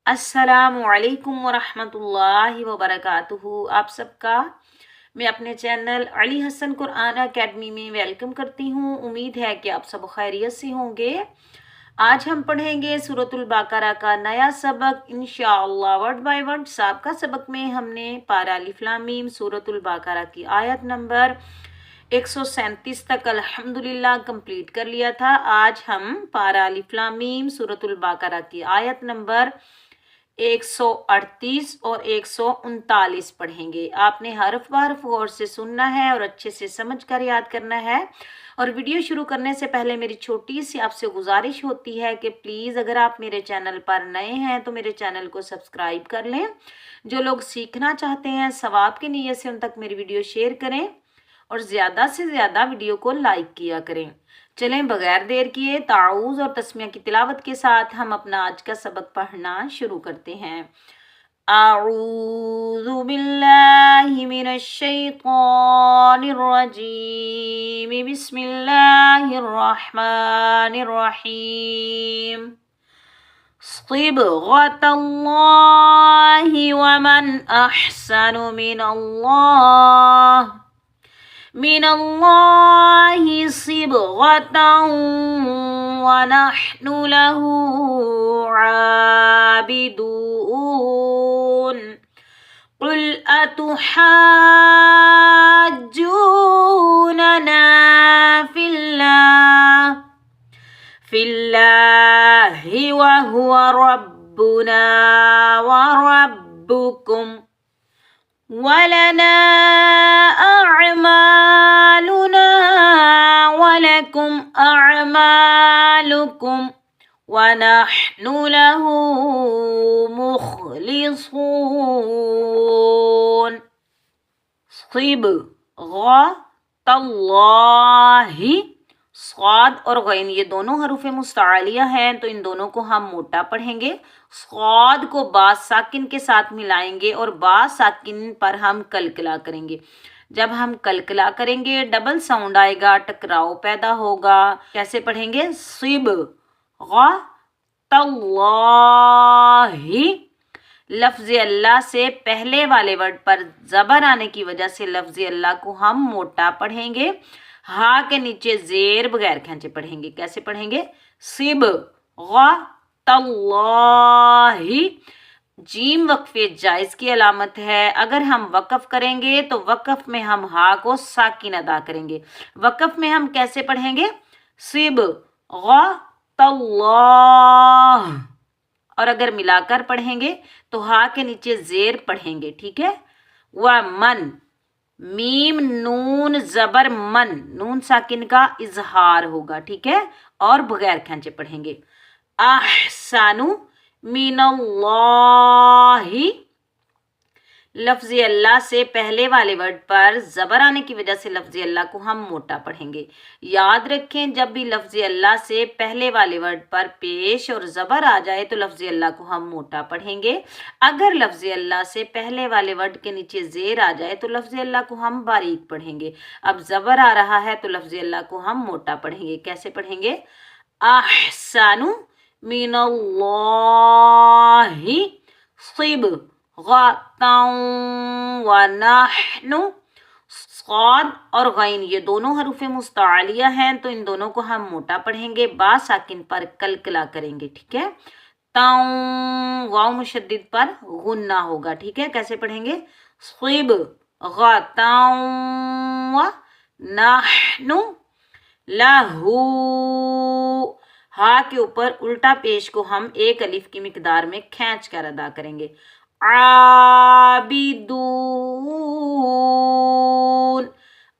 अस्सलाम वालेकुम वरहमतुल्लाहि वबरकातुहू। आप सबका मैं अपने चैनल अली हसन कुरान अकेडमी में वेलकम करती हूँ। उम्मीद है कि आप सब खैरियत से होंगे। आज हम पढ़ेंगे सूरतुल बकरा का नया सबक इंशाअल्लाह वर्ड बाय वर्ड। साबका सबक में हमने पारा अलिफ लाम मीम सूरतुल बकरा की आयत नंबर 137 तक अल्हम्दुलिल्लाह कंप्लीट कर लिया था। आज हम पारा अलिफ लाम मीम सूरतुल बकरा की आयत नंबर 138 और 139 पढ़ेंगे। आपने हरफ बहरफ गौर से सुनना है और अच्छे से समझ कर याद करना है। और वीडियो शुरू करने से पहले मेरी छोटी सी आपसे गुजारिश होती है कि प्लीज़ अगर आप मेरे चैनल पर नए हैं तो मेरे चैनल को सब्सक्राइब कर लें। जो लोग सीखना चाहते हैं सवाब की नीयत से उन तक मेरी वीडियो शेयर करें और ज़्यादा से ज़्यादा वीडियो को लाइक किया करें। चलें बगैर देर किए ताऊज़ और तस्मिया की तिलावत के साथ हम अपना आज का सबक पढ़ना शुरू करते हैं। अऊज़ु बिल्लाहि मिनश शैतानिर रजीम। बिस्मिल्लाहिर रहमानिर रहीम। सिबग़तल्लाहि वमन अहसनु मिनल्लाहि सिबग़तन वनहनु लहु आबिदून। क़ुल अतुहाज्जूनना फिल्लाहि वहुवा रब्बुना व रब्बुकुम वलना अअमालुना वलकुम अअमालुकुम वनहनु लहु मुख़लिसून। सिबग़तल्लाहि, स्वाद और गैन ये दोनों हरूफ मुस्तआलिया हैं तो इन दोनों को हम मोटा पढ़ेंगे। स्वाद को बा साकिन के साथ मिलाएंगे और बा साकिन पर हम कलकला करेंगे। जब हम कलकला करेंगे डबल साउंड आएगा, टकराव पैदा होगा। कैसे पढ़ेंगे? सिबग़तल्लाहि। लफ्ज़ अल्लाह से पहले वाले वर्ड पर ज़बर आने की वजह से लफ्ज़ अल्लाह को हम मोटा पढ़ेंगे। हा के नीचे जेर बगैर खींचे पढ़ेंगे। कैसे पढ़ेंगे? सिबग़तल्लाहि। जीम वक्फे जायज़ की अलामत है। अगर हम वक़फ़ करेंगे तो वक़फ़ में हम हा को साकिन अदा करेंगे। वक़फ़ में हम कैसे पढ़ेंगे? सिबग़तल्लाह। और अगर मिलाकर पढ़ेंगे तो हा के नीचे जेर पढ़ेंगे। ठीक है। व मन, मीम नून ज़बर मन, नून साकिन का इजहार होगा। ठीक है। और बगैर खींचे पढ़ेंगे। अहसनु मिनल्लाहि। लफ्ज़ अल्लाह से पहले वाले वर्ड पर ज़बर आने की वजह से लफ्ज़ अल्लाह को हम मोटा पढ़ेंगे। याद रखें जब भी लफ्ज़ अल्लाह से पहले वाले वर्ड पर पेश और ज़बर आ जाए तो लफ्ज़ अल्लाह को हम मोटा पढ़ेंगे। अगर लफ्ज़ अल्लाह से पहले वाले वर्ड के नीचे ज़ेर आ जाए तो लफ्ज़ अल्लाह को हम बारीक पढ़ेंगे। अब ज़बर आ रहा है तो लफ्ज़ अल्लाह को हम मोटा पढ़ेंगे। कैसे पढ़ेंगे? अहसनु मिनल्लाहि सिबग़तन व नहनु। स्वाद और गैन ये दोनों हरूफ मुस्तआलिया हैं तो इन दोनों को हम मोटा पढ़ेंगे। बा साकिन पर कलकला करेंगे। ठीक है। ताऊ वाव मुशद्दिद पर गुन्ना होगा। ठीक है। कैसे पढ़ेंगे? सिबग़तन व नहनु लहू। हा के ऊपर उल्टा पेश को हम एक अलिफ की मिकदार में खींच कर अदा करेंगे। आबिदून।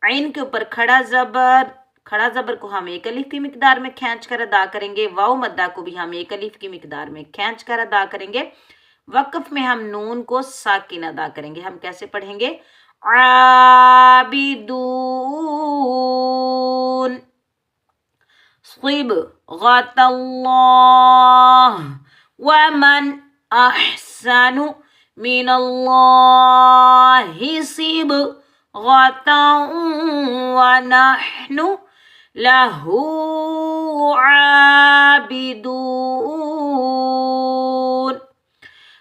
ऐन के ऊपर खड़ा जबर को हम एक अलिफ की मिकदार में खींच कर अदा करेंगे। वाव मद्दा को भी हम एक अलिफ की मिकदार में खींच कर अदा करेंगे। वक़फ़ में हम नून को साकिन अदा करेंगे। हम कैसे पढ़ेंगे? आबिदून। सिबग़तल्लाह वमन अहसनु मिनल्लाहि सिबग़तन वनहनु लहू आबिदून।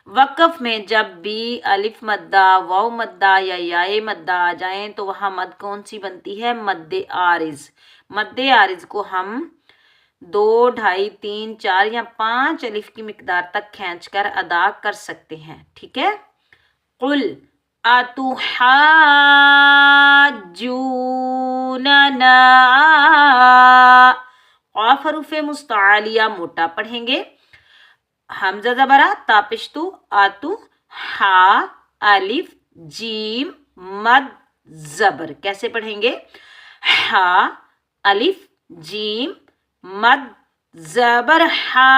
वक़फ़ में जब भी अलिफ मद्दा, वाव मद्दा या याए मद्दा आ जाएं तो वहाँ मद कौन सी बनती है? मद्दे आरिज़। मद्दे आरिज़ को हम 2, 2.5, 3, 4 या 5 अलिफ की मिकदार तक खींचकर अदा कर सकते हैं। ठीक है। कुल अतुहाज्जूनना, क़ाफ़ हरूफ़ मुस्तआलिया मोटा पढ़ेंगे, हमजा ज़बरा तापिश्तु आतु हा अलिफ जीम मद ज़बर। कैसे पढ़ेंगे? हा अलिफ जीम मद ज़बर हा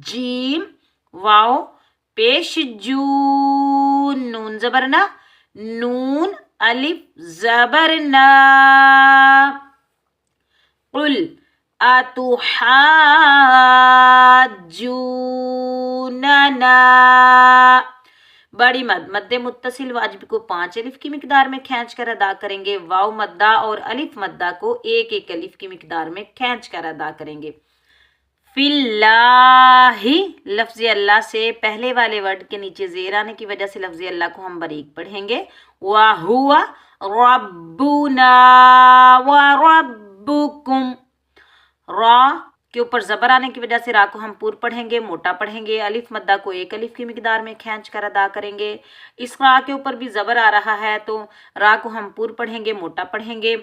जीम वाओ पेश जून नून ज़बर ना नून अलिफ ज़बर ना। कुल अतुहाज्जूनना, बड़ी मद मद्दे मुत्तसिल वाजिब को 5 अलिफ की मिकदार में खींच कर अदा करेंगे। वाव मद्दा और अलिफ मद्दा को 1-1 अलिफ की मिकदार में खींच कर अदा करेंगे। फिल्लाही, लफ्ज़ अल्लाह से पहले वाले वर्ड के नीचे ज़ेर आने की वजह से लफ्ज़ अल्लाह को हम बारीक पढ़ेंगे। वा हुवा रब्बुना व रब्बुकुम, रा के ऊपर ज़बर आने की वजह से रा को हम पूर पढ़ेंगे, मोटा पढ़ेंगे। अलिफ मद्दा को 1 अलिफ की मिकदार में खींच कर अदा करेंगे। इस रा के ऊपर भी ज़बर आ रहा है तो रा को हम पूर पढ़ेंगे, मोटा पढ़ेंगे।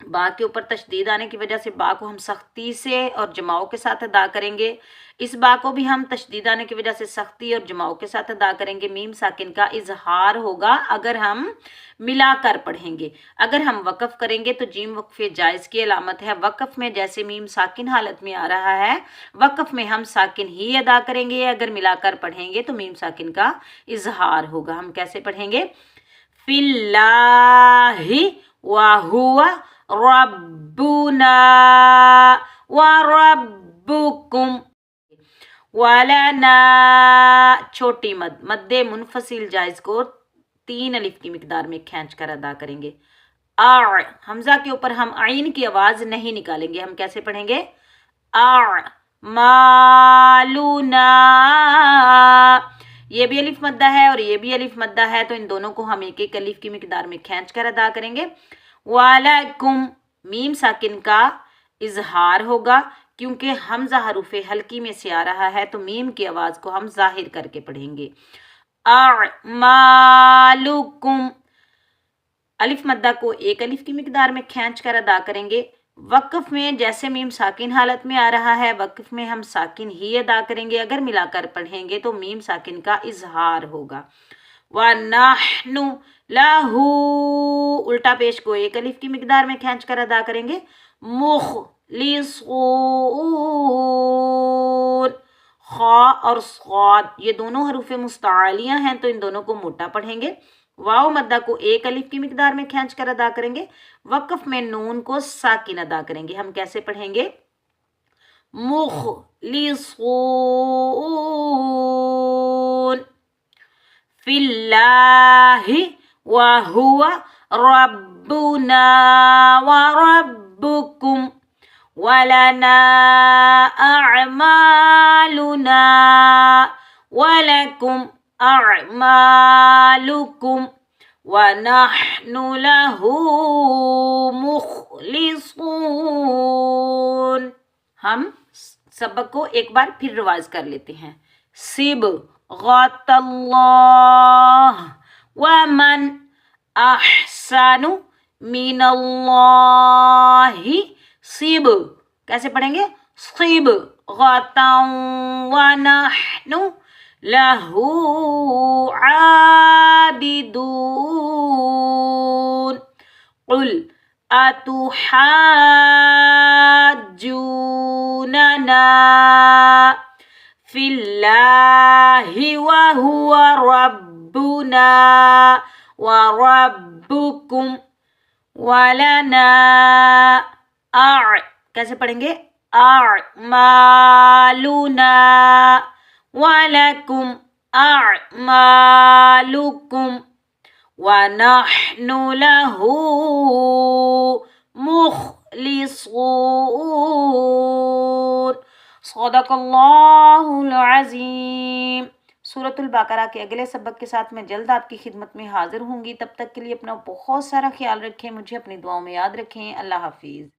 बा के ऊपर तशदीद आने की वजह से बा को हम सख्ती से और जमाओं के साथ अदा करेंगे। इस बा को भी हम तशदीद आने की वजह से सख्ती और जमाओं के साथ अदा करेंगे। मीम साकिन का इजहार होगा अगर हम मिलाकर पढ़ेंगे। अगर हम वक़फ़ करेंगे तो जीम वक्फ़े जायज़ की अलामत है। वक़फ़ में जैसे मीम साकिन हालत में आ रहा है, वक़फ़ में हम साकिन ही अदा करेंगे। अगर मिलाकर पढ़ेंगे तो मीम साकिन का इजहार होगा। हम कैसे पढ़ेंगे? फिल्लाही व हुवा रब्बुना व रब्बुकुम वलना, छोटी मद मद्दे मुनफसिल जायज़ को 3 अलिफ की मिकदार में खींच कर अदा करेंगे। आ, हमजा के ऊपर हम आइन की आवाज़ नहीं निकालेंगे। हम कैसे पढ़ेंगे? आ मालूना, ये भी अलिफ मद्दा है और ये भी अलिफ मद्दा है तो इन दोनों को हम 1-1 अलिफ की मिकदार में खींच कर अदा करेंगे। वालकुम, मीम साकिन का इजहार होगा क्योंकि हमजा हरूफे हल्की में से आ रहा है तो मीम की आवाज़ को हम जाहिर करके पढ़ेंगे। अमालुकुम, अलिफ मद्दा को 1 अलिफ की मिकदार में खींच कर अदा करेंगे। वक़फ़ में जैसे मीम साकिन हालत में आ रहा है, वक़फ़ में हम साकिन ही अदा करेंगे। अगर मिलाकर पढ़ेंगे तो मीम साकिन का इजहार होगा। व नहनु लहू, उल्टा पेश को 1 अलिफ की मिकदार में खींच कर अदा करेंगे। मुखलिसून, खा और स्वाद ये दोनों हरूफ मुस्तालियाँ हैं तो इन दोनों को मोटा पढ़ेंगे। वाव मद्दा को 1 अलिफ की मिकदार में खींच कर अदा करेंगे। वक़फ़ में नून को साकिन अदा करेंगे। हम कैसे पढ़ेंगे? मुखलिसून फिल्लाहि व हुवा रब्बुना व रब्बुकुम वलना अअमालुना वलकुम अअमालुकुम व नहनु लहू मुखलिसून। हम सबक को एक बार फिर रिवाज कर लेते हैं। सिब गतल्लाह व मन अहसनु मिनल्लाहि सिब। कैसे पढ़ेंगे? सिब गतन व नहनु लहू आबिदून। कुल अतुहाज्जूनना फिल्लाहि व हुवा रब्बुना व रब्बुकुम वलना कैसे पढ़ेंगे? अअमालुना वलकुम अअमालुकुम व नहनु लहू मुखलिसून। सदक़ल्लाहुल अज़ीम। सूरतुल बकरा के अगले सबक के साथ मैं जल्द आपकी खिदमत में हाजिर होंगी। तब तक के लिए अपना बहुत सारा ख्याल रखें, मुझे अपनी दुआओं में याद रखें। अल्लाह हाफिज़।